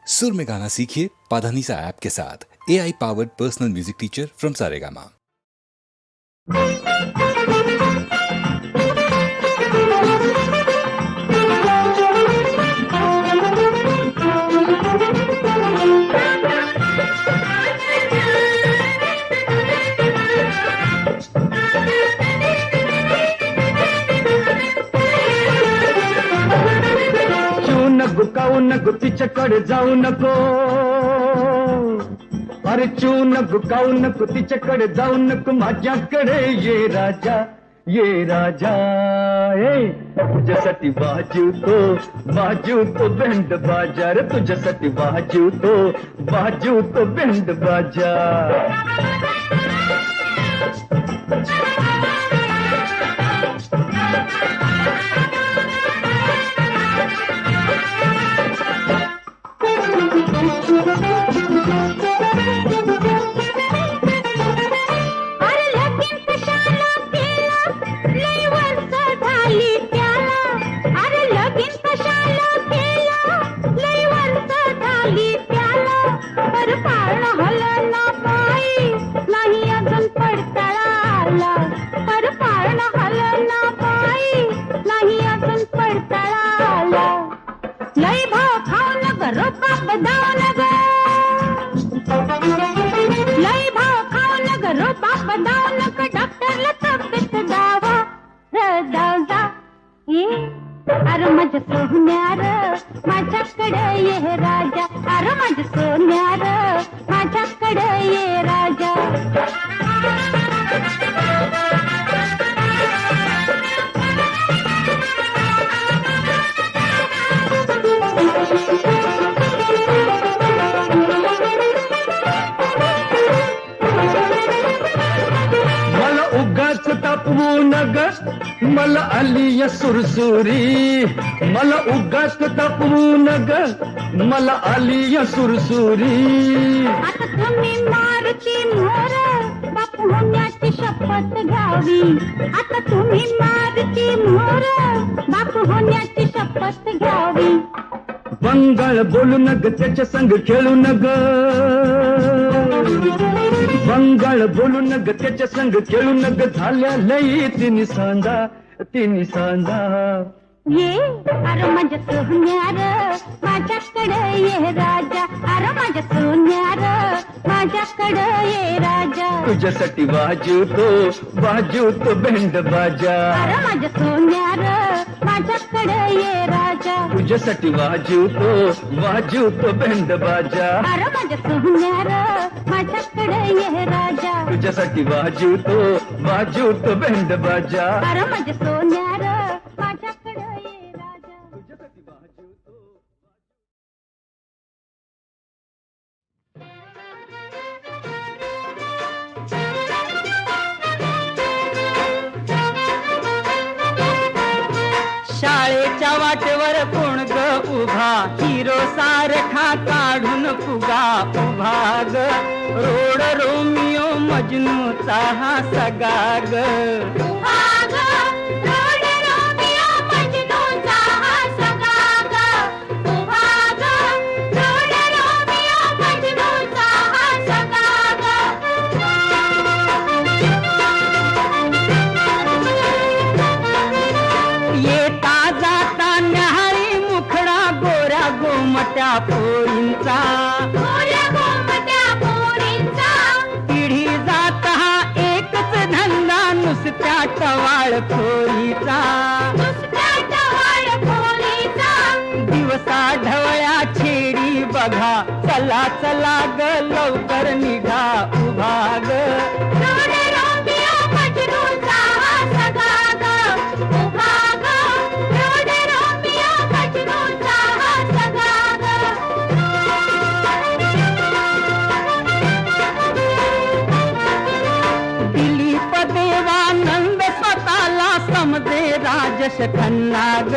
सुर में गाना सीखिए पाधानीसा ऐप के साथ। AI powered personal music teacher from Saregama. गुकाऊ नको तिच्याकडे जाऊ नको, अरे चू नको गाऊ नको तिच्याकडे जाऊ नको, माझ्याकडे ये राजा ये राजा। तुझ्यासाठी वाजवतो बँड बाजा रे, तुझ्यासाठी वाजवतो बँड बाजा। अरे माझ्या सोन्यार माझ्याकडे ये राजा, अरे माझ्या सोन्यार माझ्याकडे ये राजा। मला उगाच तापवू नग, मला आली या सुरसुरी, मला उगाच तापवू नग, मला आली या सुरसुरी। आता तुम्ही मारुती मोर बापू होण्याची शपथ घ्यावी, आता तुम्ही मारुती मोर बापू होण्याची शपथ घ्यावी। बंगाळ बोलू नग त्याच्या संग खेळू नग, बंगाळ बोलू नग त्याच्या संग खेळू नग, झाल्या लई तिन्ही सांजा। ये अरे माझ्या सोन्यार माझ्याकडे ये राजा, अरे माझ्या सोन्यार माझ्याकडे ये राजा। तुझ्यासाठी वाजवतो बँड बाजा, अरे माझ्या सोन्यार माझ्याकडे ये राजा। तुझ्यासाठी वाजवतो बँड बाजा, अरे माझ्या सोन्यार माझ्याकडे ये राजा। तुझ्यासाठी वाजवतो बँड बाजा, अरे माझ्या सोन्यार माझ्याकडे ये राजा। तुझ्यासाठी वाजवतो। शाळेच्या वाटेवर कोण ग उभा, हिरो सारखा काढून फुगा उभा ग, रोड रोमियो मजनूचा हा सगा ग। पोरींचा पिढी जात हा एकच धंदा, नुसत्या टवाळ खोरीचा, दिवसा ढवळ्या छेडी बघा, चला चला ग लवकर निघा उभा ग। राजेश खन्ना ग,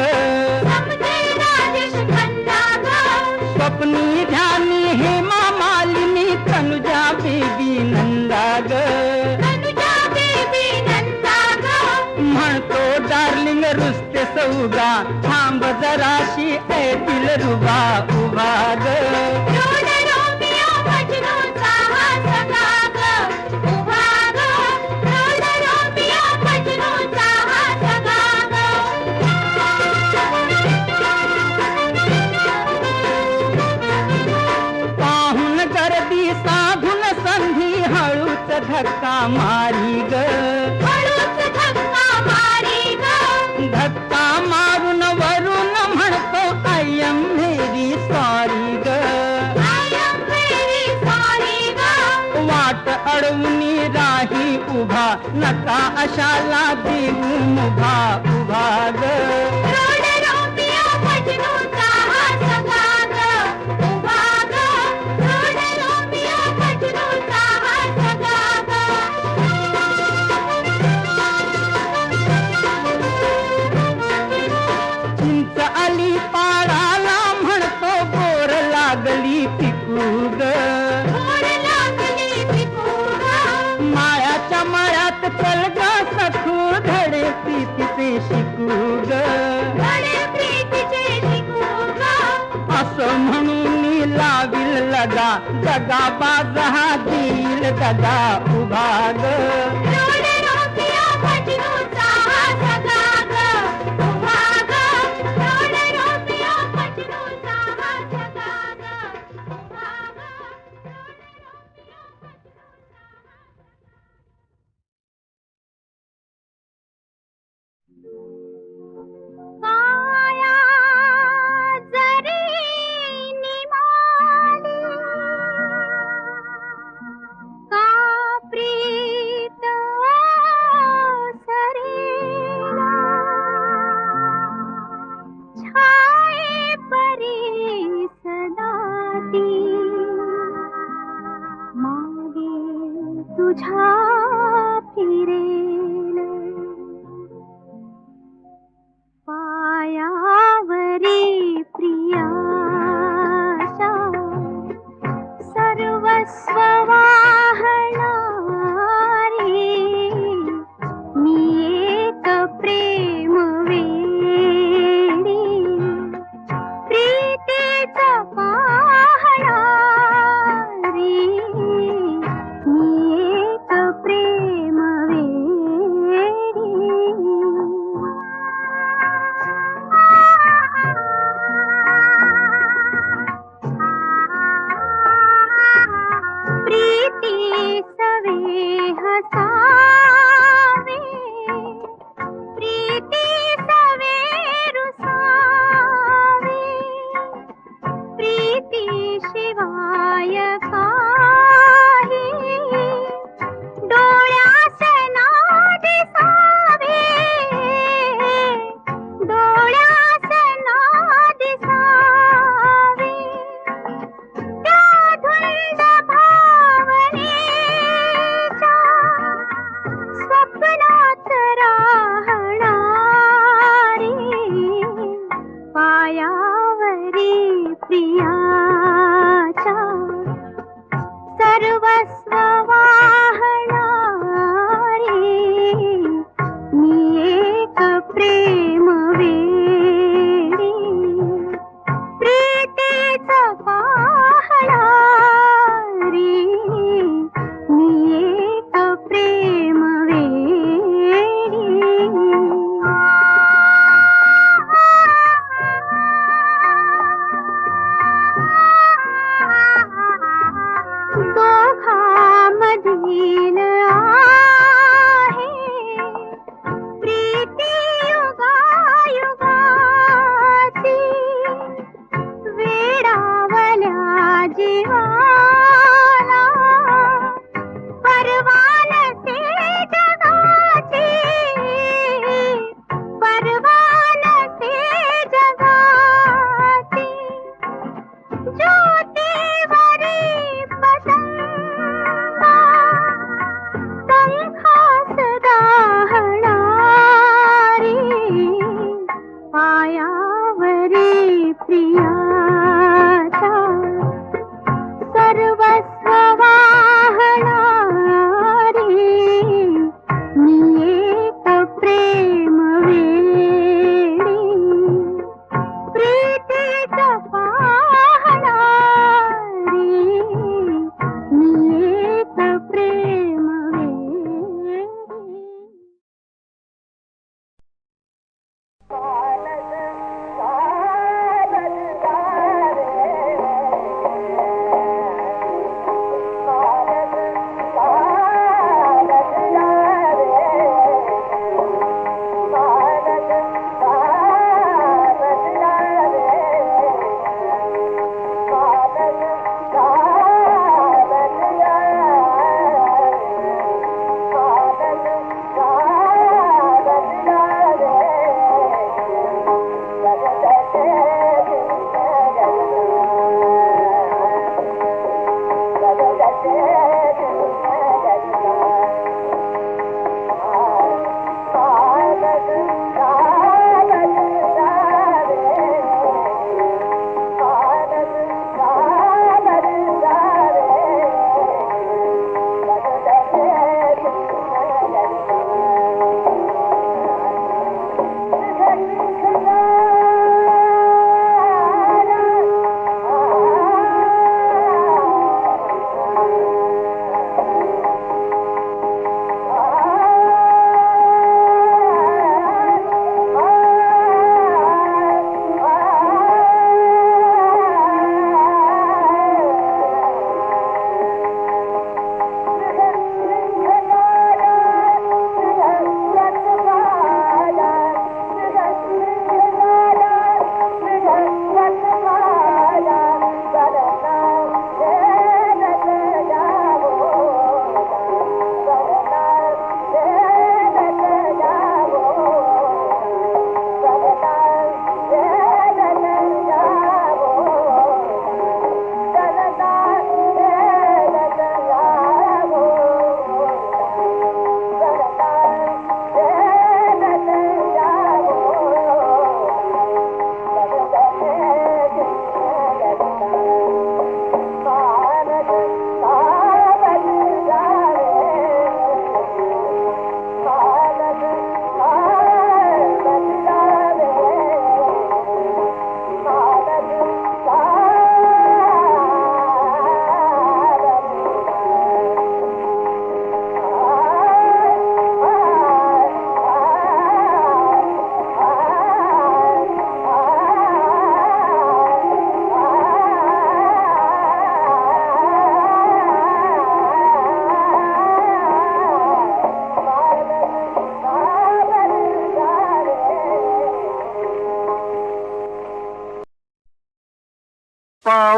स्वप्नी ध्यानी हेमा मालिनी तनुजा बेबी नंदा ग, म्हणतो डार्लिंग रुसते सौगा, थांब जराशी ऐतील रुबा उभा ग। धक्का मारी ग, हळूच धक्का मारी ग. धक्का मारून वरून म्हणतो आय एम व्हेरी सॉरी ग. I am very sorry ग. वाट अडवून राही उभा, नका अशाला देऊ मुभा उभा ग. रोड रोमियो मजनूचा हा सखा ग, उभा ग. रोड रोमियो मजनूचा हा सखा ग. चिंच आली पाडाला म्हणतो बोर लागली पिकू ग. गोड लागली पिकू ग. मायाच्या मळ्यात चल ग सखू, धडे प्रीतीचे शिकू ग. धडे प्रीतीचे शिकू ग. असं म्हणून लावील लगा, जगा बाज हा देईल दगा उभा ग. रोड रोमियो मजनूचा हा सखा ग, उभा ग. रोड रोमियो मजनूचा हा सखा ग, उभा ग. काया जरी निमाली, का प्रीत सरेला. छाये परी सदा ती, मागे तुझ्या फिरेल. पायावरी प्रियाशा सर्वस्व वाहणारी, मी एक प्रेम वेडी, प्रीतीचा पाहणारी, मी एक प्रेम वेडी. प्रीती सवे हसावे, प्रीती सवे रुसावे, प्रीती शिवाय काही डोळ्यास ना दिसावे, डोळ्यास ना दिसावे. त्या धुंद भावनेच्या स्वप्नात राहणारी, पायावरी प्रियाच्या सर्वस्व वाहणारी, मी एक प्रेम वेडी, प्रीतीचा पाहणारी, मी एक प्रेम वेडी. दोघांमधील आहे प्रीती युगायुगाची, वेडावल्या जीवाला परवानसे जगाची, परवानसे जगाची. ज्योतीवरी पतंगा पंखास दाहणारी, पायावरी प्रियाच्या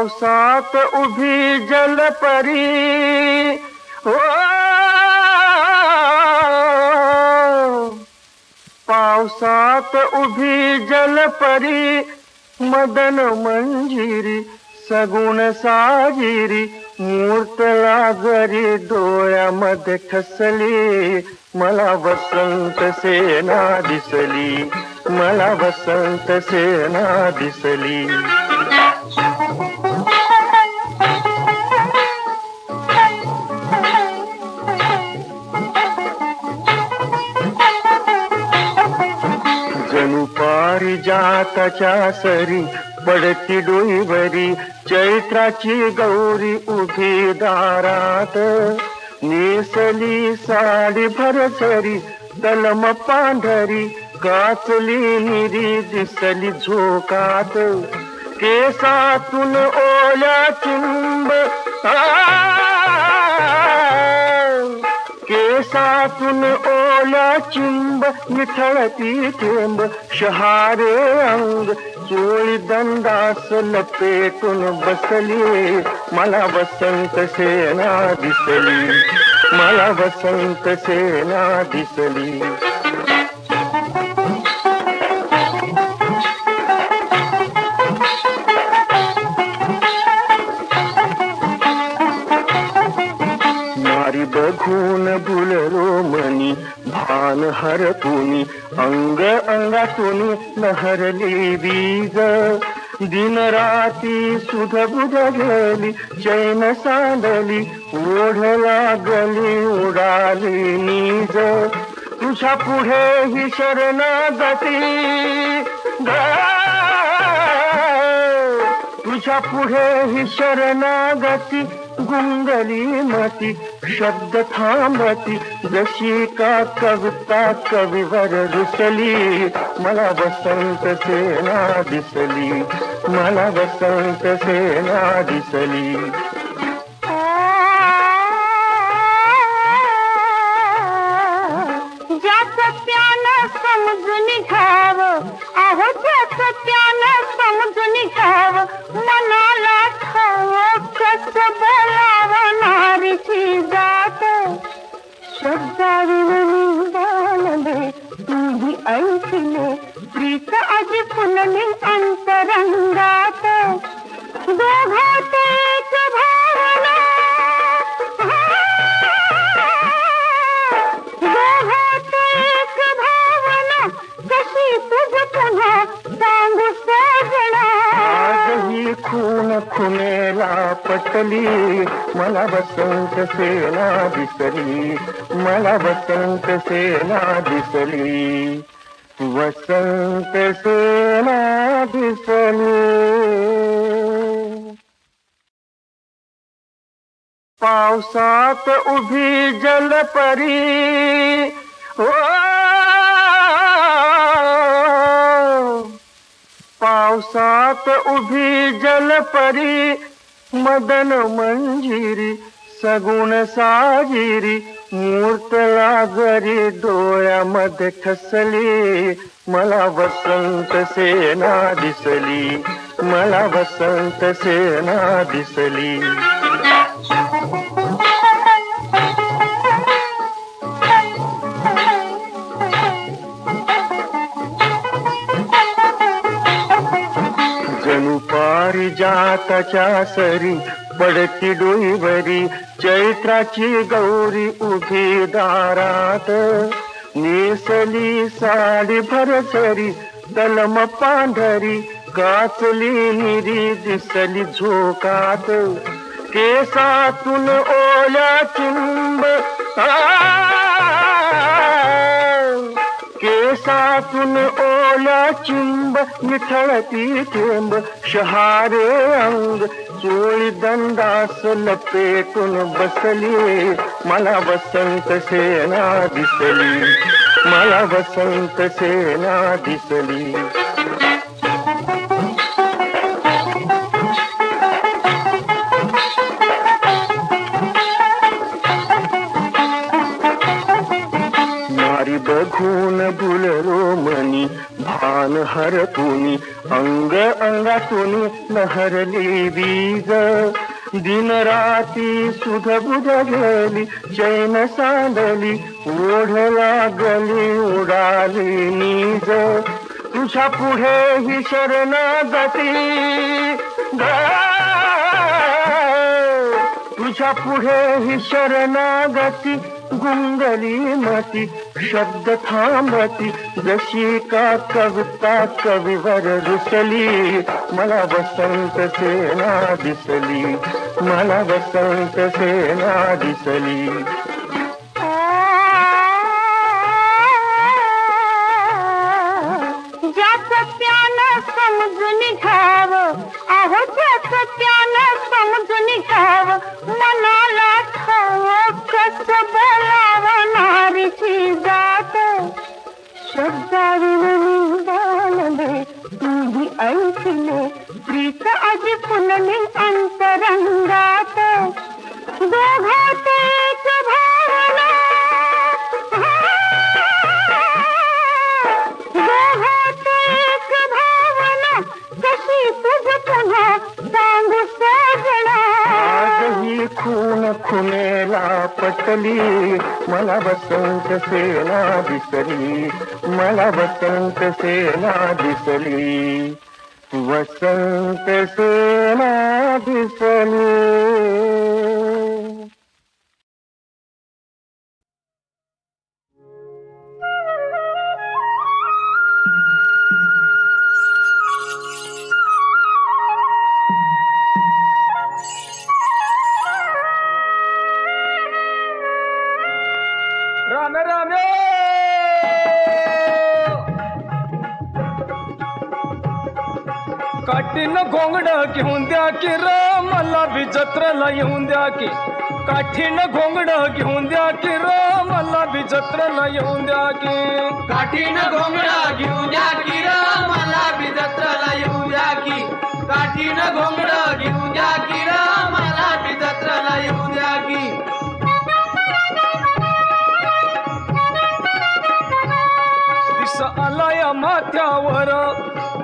पावसात उभी जलपरी ओ पावसात उभी जलपरी मदन मंजिरी सगुण साजिरी मूर्त लागरी डोळ्यामध्ये ठसली मला वसंत सेना दिसली मला वसंत सेना दिसली जणू पारिजाताच्या सरी पडती डोईवरी चैत्राची गौरी उभी दारात नेसली साडी भरसरी तलम पांढरी काचली निरी दिसली झोकात केसातून ओल्या चिंब केसातून ओल्या चिंब निथळती थेंब शहारे अंग चोळी दंडास लपेटून बसली मला वसंत सेना दिसली मला वसंत सेना दिसली नारी बघून भुलरो मनी भान हरतुनी अंग अंगातून लहरली बीज दिन राती सुध बुध गेली चैन सांडली ओढ लागली उडाली नीज तुझ्या पुढे ही शरणागती तुझ्या पुढे ही शरणागती गुंगली मती शब्द थांबती जशी का कविता कविवर रुसली मला वसंत सेना दिसली मला वसंत सेना दिसली ज्याचं त्यानं समजून घ्यावं अहो ज्याचं त्यानं समजून घ्यावं मनाला ठावं कसं बोलावं नारीची जात शब्दाविन बोलले तुम्ही ऐकले प्रीत आजी फुलली अंतरंगात दोघात एक भावना दोघात एक भावना कशी तुझ पुन्हा सांगू सजना आजही खून खुनेला पटली मला वसंत सेना दिसली मला वसंत सेना दिसली वसंत सेना दिसली पावसात उभी जलपरी ओ पावसात उभी जलपरी मदन मंजिरी सगुण साजिरी मूर्त लागरी डोळ्यामध्ये ठसली मला वसंत सेना दिसली मला वसंत सेना दिसली जणू पारिजाताच्या सरी पडती डोईवरी चैत्राची गौरी उभी दारात नेसली साडी भरसरी तलम पांढरी काचली निरी दिसली झोकात केसातून ओल्या चिंब केसातून ओल्या चिंब निथळती थेंब शहारे अंग चोळी दंडास लपेटून बसली मला वसंत सेना दिसली मला वसंत सेना दिसली नारी बघून भुलरो मनी भान हरतुनी अंग अंगा अंगातून लहरली वीज दिन राती सुध बुध गेली चैन सांडली ओढ लागली उडाली नीज तुझ्या पुढे ही शरणागती तुझ्या पुढे ही शरणागती गुंगली मती शब्द थांबती जशी का कविता कवीवर रुसली मला वसंत सेना दिसली मला वसंत सेना दिसली ज्याचं त्यानं समजून घ्यावं अहो ज्याचं त्यानं समजून घ्यावं मनाला ठावं कसं बोलावं नारीची जात शब्दाविवरी गाणले तुम्ही ऐकले प्रीत आजी फुलली अंतरंगात दोघात एक भावना दोघात एक भावना कशी तुझ पुन्हा सांगू सजना आजही खून खुनेला पटली मला वसंत सेना दिसली मला वसंत सेना दिसली वसंत सेना दिसली राम राम काठीन घोंगड घेऊन द्या की र मला बी जत्रेला येऊन द्या की काठीन घोंगड घेऊन द्या की र मला बी जत्रेला येऊन द्या की काठीन घोंगडा घेऊन द्या की र मला बी जत्रेला येऊ द्या की काठीन घोंगडा घेऊन द्या की र मला बी जत्रेला येऊ द्या की दिस आलाय माथ्यावर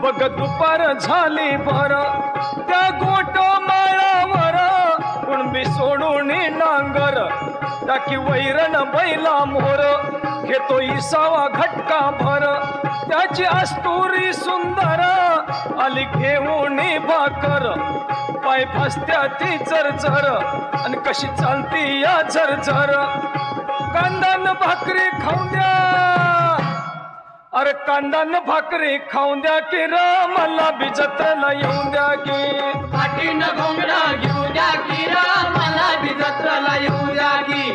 बघ दुपार झाली भर त्या गोट माळावर कुणबी सोडून नांगर टाकी वैरण बैला मोर घेतो इसावा घटका भर त्याची अस्तुरी सुंदर आली घेऊन भाकर पाय फसत्या ती झरझर आणि कशी चालती या झरझर कांदान भाकरी खाऊन द्या अरे कांदान भाकरी खाऊन द्या की र मला बी जत्रेला येऊन द्या की काठीन घोंगडा घेऊन द्या की र मला बी जत्रेला येऊ द्या की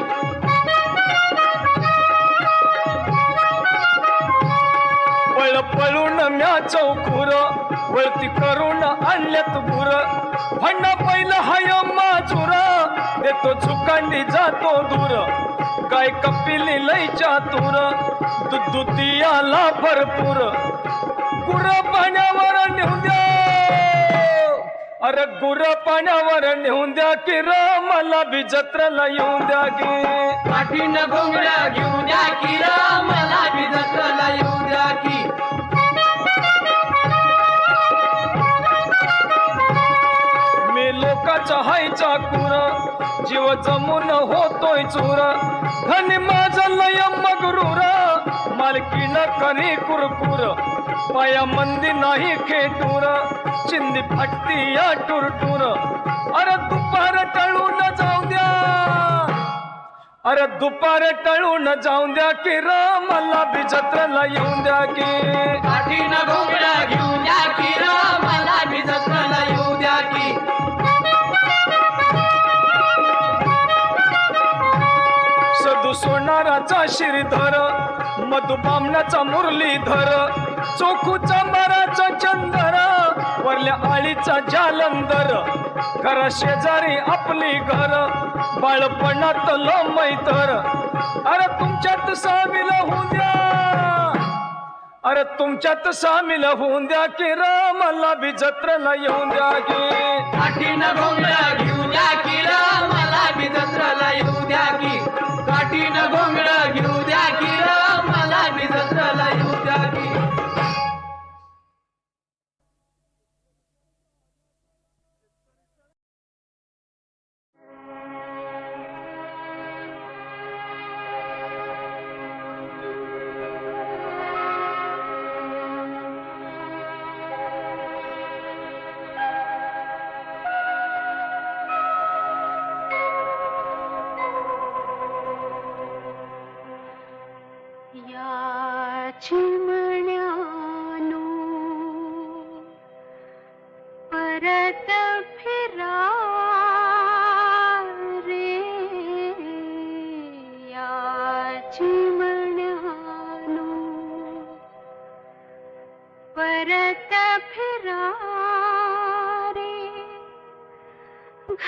पळ पळून म्या चौखुर वरती करून आणल्यात गुर भंडा पहिलं हाय माजूर देतो झुकांडी जातो दूर गाय कपिली लय चातुर दुधियाला भरपूर गुर पाण्यावर नेऊन द्या अरे गुर पाण्यावर नेऊन द्या की र मला बी जत्रेला येऊन द्या की काठीन घोंगडा घेऊन द्या की र मला बी जत्रेला येऊ द्या की मी लोकाचा हायचा कुर जीव जमून होतोय चोर धनी माझं लय मगरूर मालकीन करी कुरकुर पाया मंदी नाही खेटूर चिंदी फाटती या टुरटुर अरे दुपार टळून जाऊ द्या अरे दुपार टळून जाऊन द्या की र मला बी जत्रेला येऊन द्या की काठीन घोंगडा घेऊन द्या की र मला बी जत्रेला येऊ द्या की सदू सोनाराचा शिरधर मधुबामनाचा मुरलीधर चोखूचा माराचा चंदर वरल्या आळीचा जालंदर घरा शेजारी आपली घर बाळपणात मैतर अरे तुमच्यात सामील होऊन द्या अरे तुमच्यात सामील होऊन द्या की र मला बी जत्रेला येऊन द्या की काठीन घोंगडा घेऊन द्या की र मला बी जत्रेला येऊ द्या की काठीन घोंगडा घेऊ द्या की र मला बी जत्रेला येऊ द्या की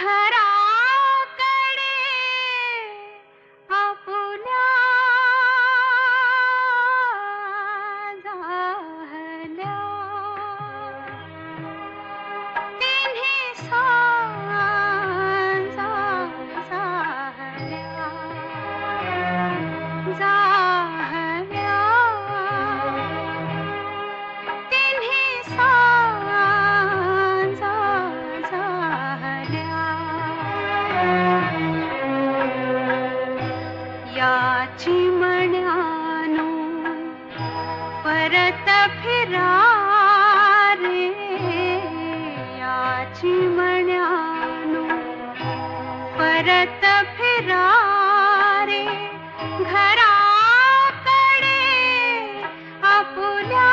घराकडे आपुल्या झाल्या तिन्ही सांजा झाल्या झाल्या तिन्ही सांजा झाल्या याची मण्यानो परत फिरा रे याची मण्यानो परत फिरा रे घराकडे आपुल्या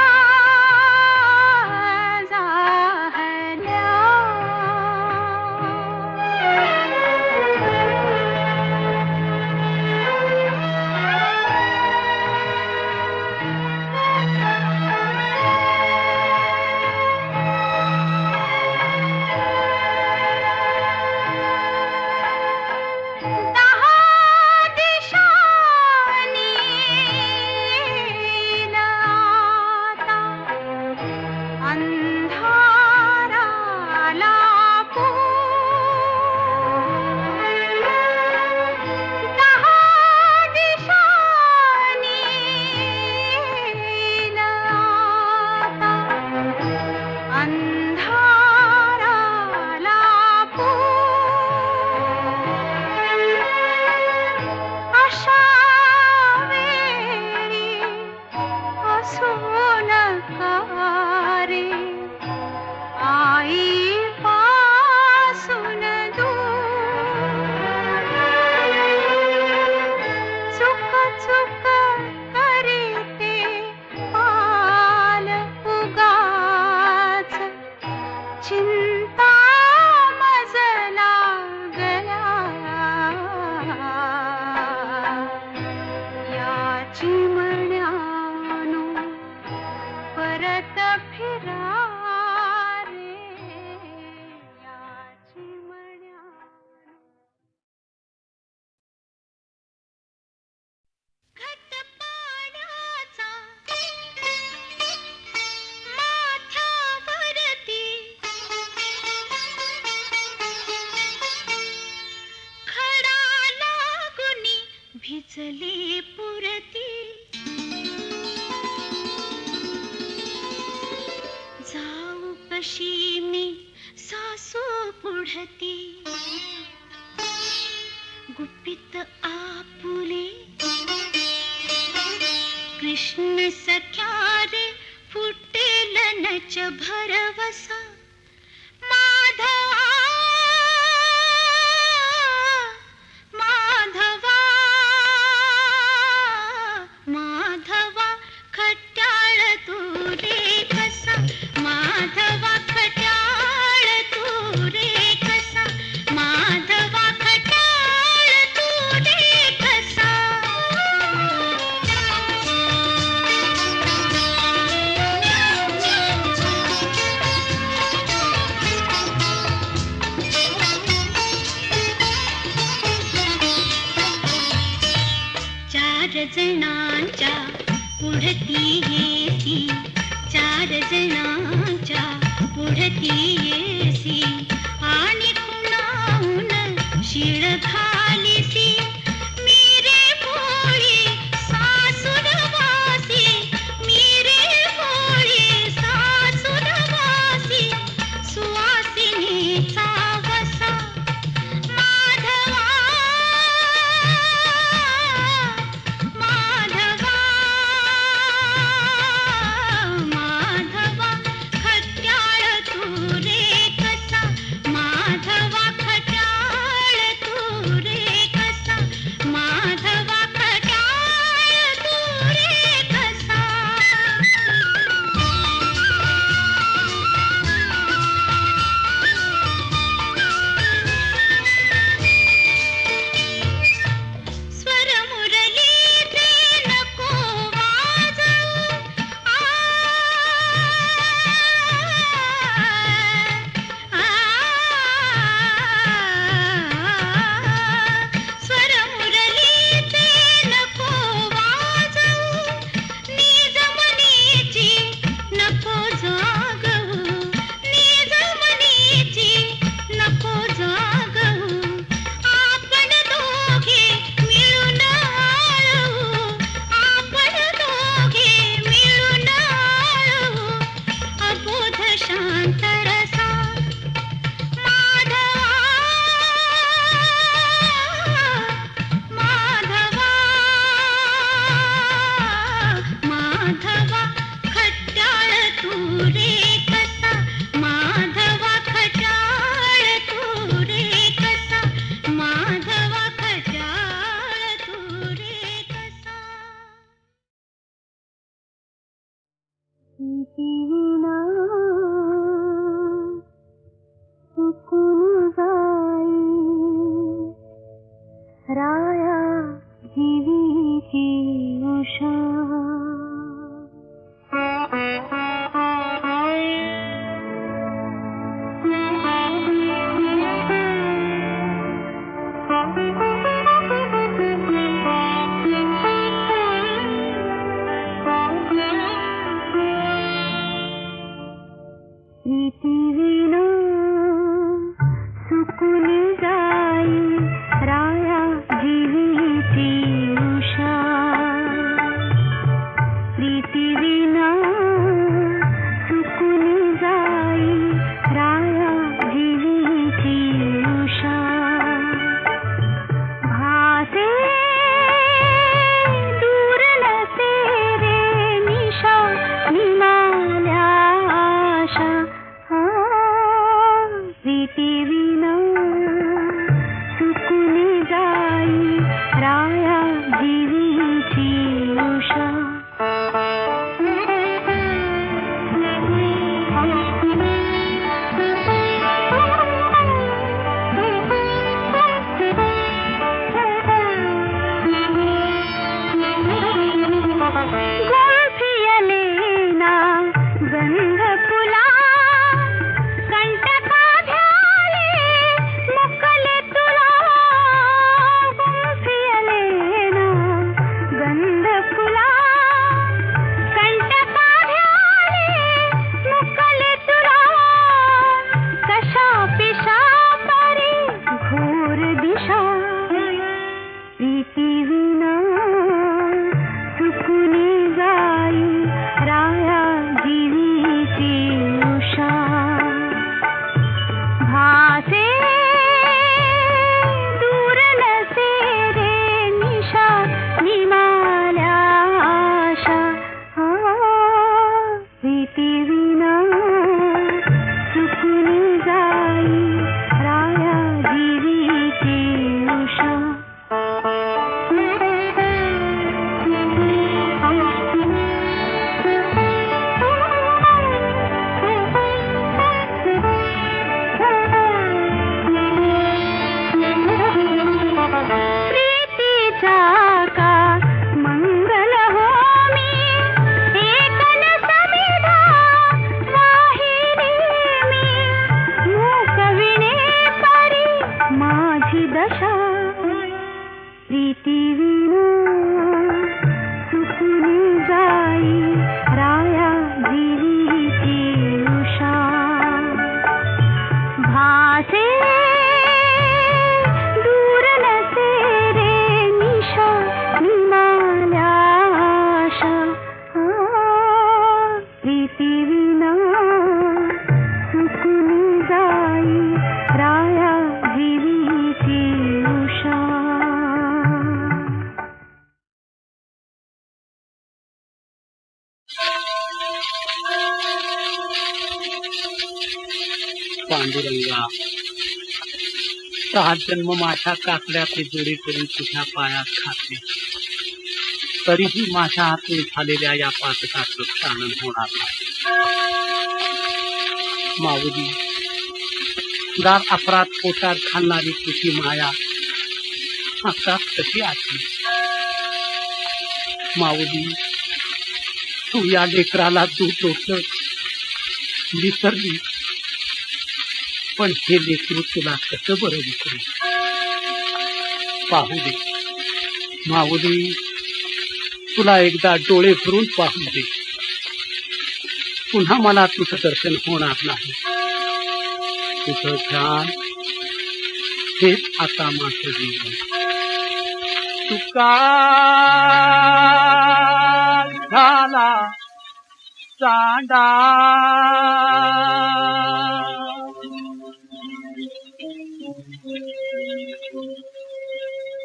भिजले पुरती जाऊ कशी मी सासू पुढती गुपित आपुले कृष्ण सख्या रे फुटेल नच भरवसा जणांच्या पुढती येसी चार जणांच्या पुढती येसी आणि कुणाहून शिळ घालीसी मीरे भोळी सासुरवासी मीरे भोळी सासुरवासी सुवासिनीचा वसा माधवा खट्याळ तू उषा प्रीती विना सुकून जाई राया जीवीची उषा प्रीती विना सुकून जाई राया जीवीची उषा भासे दूर नसे रे निशा निमाल्या आशा प्रीती विना सुकून जाई राया जीवीची उषा गुंफियलेना गंध फुला कंटका ध्याले मुकले तुला गुंफियलेना गंध फुला कंटका ध्याले मुकले तुला कशा पिशा परी घोर दिशा प्रीती विना सुकून जाई राया जीवीची उषा भासे दूर नसे रे निशा निमाल्या आशा प्रीती विना सुकून जाई राया जीवीची उषा प्रीतीचा का मंगल होमी एकन समिधा वाहिनी मी मूकविणे परी माझी दशा प्रीती विना सुकून जाई राया जीवीची उषा भासे दूर नसे रे निशा निमाल्या आशा प्रीती विना सुकून जाई राया जीवीची उषा पांडुरंगा सहा जन्म माझ्या काकड्याचे जोडी करून तुझ्या पायात खाते तरीही माझ्या हातून झालेल्या या पातकाचं क्षालन होणार नाही माऊली दार अपराध पोटात घालणारी तुझी माया आता कशी आली माऊली तू या लेकराला दूध ओतलं विसरली पण हे लेकरू तुला कसं बरं विसरू पाहू दे माऊली तुला एकदा डोळे भरून पाहू दे पुन्हा मला तुझं दर्शन होणार नाही तुझं ध्यान हेच आता माझं जीवन तुका झाला चांडा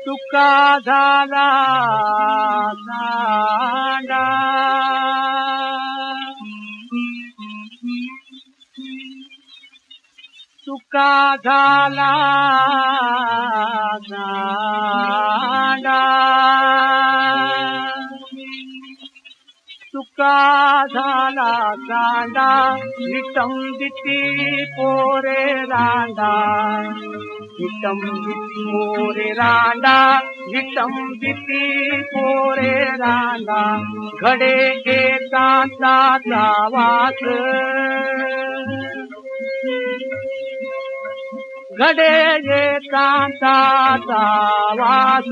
तुका झाला चांडा तुका झाला चांडा तुका झाला चांडा विटंबिती पोरे रांडा विटंबिती मोरे रांडा विटंबिती मोरे रांडा घडे एकांताचा वास घडे एकांताचा वास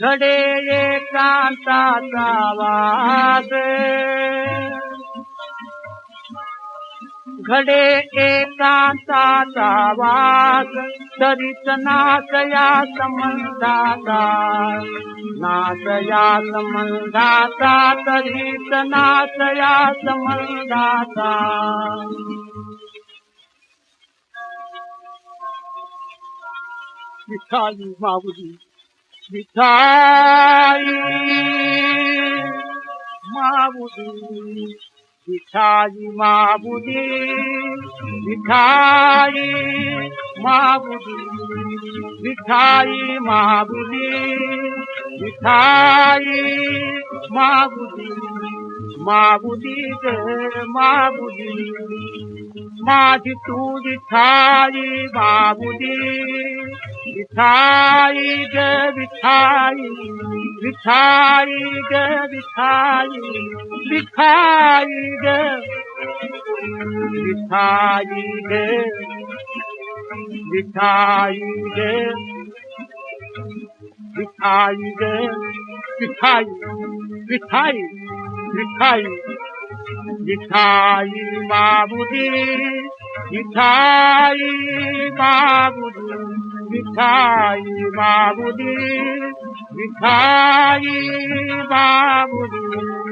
घडे एकांताचा वास घडे एकांताचा वास तरीच नाच या संबंधाचा नाच या संबंधाचा तरीच नाच या संबंधाचा विठाई माऊली विठाई माऊली विठाई माऊली विठाई माऊली विठाई माऊली विठाई माऊली माऊली ग माऊली माझी तू विठाई माऊली विठाई ग विठाई विठाई ग विठाई विठाई ग विठाई ग विठाई ग विठाई ग विठाई विठाई विठाई विठाई माऊली विठाई माऊली विठाई माऊली विठाई माऊली